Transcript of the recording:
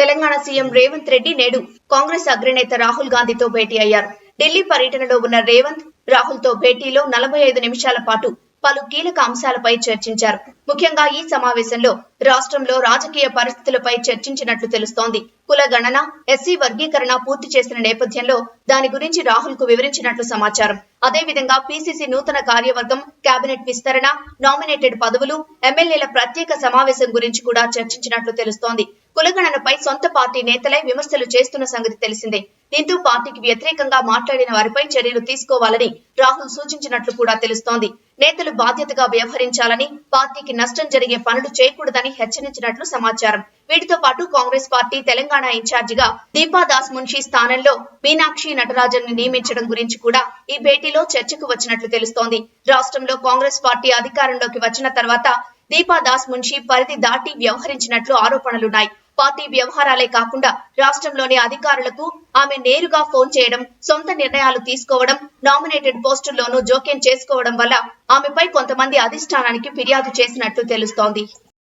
Telangana CM Revanth Reddy నేడు కాంగ్రెస్ అగ్రనేత రాహుల్ గాంధీతో భేటీ అయ్యారు. ఢిల్లీ పర్యటనలో ఉన్న రేవంత్ రాహుల్ తో భేటీలో 45 నిమిషాల పాటు పలు కీలక అంశాలపై చర్చించారు. ముఖ్యంగా ఈ సమావేశంలో రాష్ట్రంలో రాజకీయ పరిస్థితులపై చర్చించినట్లు తెలుస్తోంది. కుల గణన, ఎస్సీ వర్గీకరణ పూర్తి చేసిన నేపథ్యంలో దాని గురించి రాహుల్ కు వివరించినట్లు సమాచారం. అదేవిధంగా పీసీసీ నూతన కార్యవర్గం, కేబినెట్ విస్తరణ, నామినేటెడ్ పదవులు, ఎమ్మెల్యేల ప్రత్యేక సమావేశం గురించి కూడా చర్చించినట్లు తెలుస్తోంది. కులగణనపై సొంత పార్టీ నేతలే విమర్శలు చేస్తున్న సంగతి తెలిసిందే. దీంతో పార్టీకి వ్యతిరేకంగా మాట్లాడిన వారిపై చర్యలు తీసుకోవాలని రాహుల్ సూచించినట్లు కూడా తెలుస్తోంది. నేతలు బాధ్యతగా వ్యవహరించాలని, పార్టీకి నష్టం జరిగే పనులు చేయకూడదని హెచ్చరించినట్లు సమాచారం. వీటితో పాటు కాంగ్రెస్ పార్టీ తెలంగాణ ఇన్ఛార్జిగా దీపా దాస్ మున్షి స్థానంలో మీనాక్షి నటరాజన్ ని నియమించడం గురించి కూడా ఈ భేటీలో చర్చకు వచ్చినట్లు తెలుస్తోంది. రాష్ట్రంలో కాంగ్రెస్ పార్టీ అధికారంలోకి వచ్చిన తర్వాత దీపా దాస్ మున్షి పరిధి దాటి వ్యవహరించినట్లు ఆరోపణలున్నాయి. పార్టీ వ్యవహారాలే కాకుండా రాష్ట్రంలోని అధికారులకు ఆమె నేరుగా ఫోన్ చేయడం, సొంత నిర్ణయాలు తీసుకోవడం, నామినేటెడ్ పోస్టుల్లోనూ జోక్యం చేసుకోవడం వల్ల ఆమెపై కొంతమంది అధిష్టానానికి ఫిర్యాదు చేసినట్లు తెలుస్తోంది.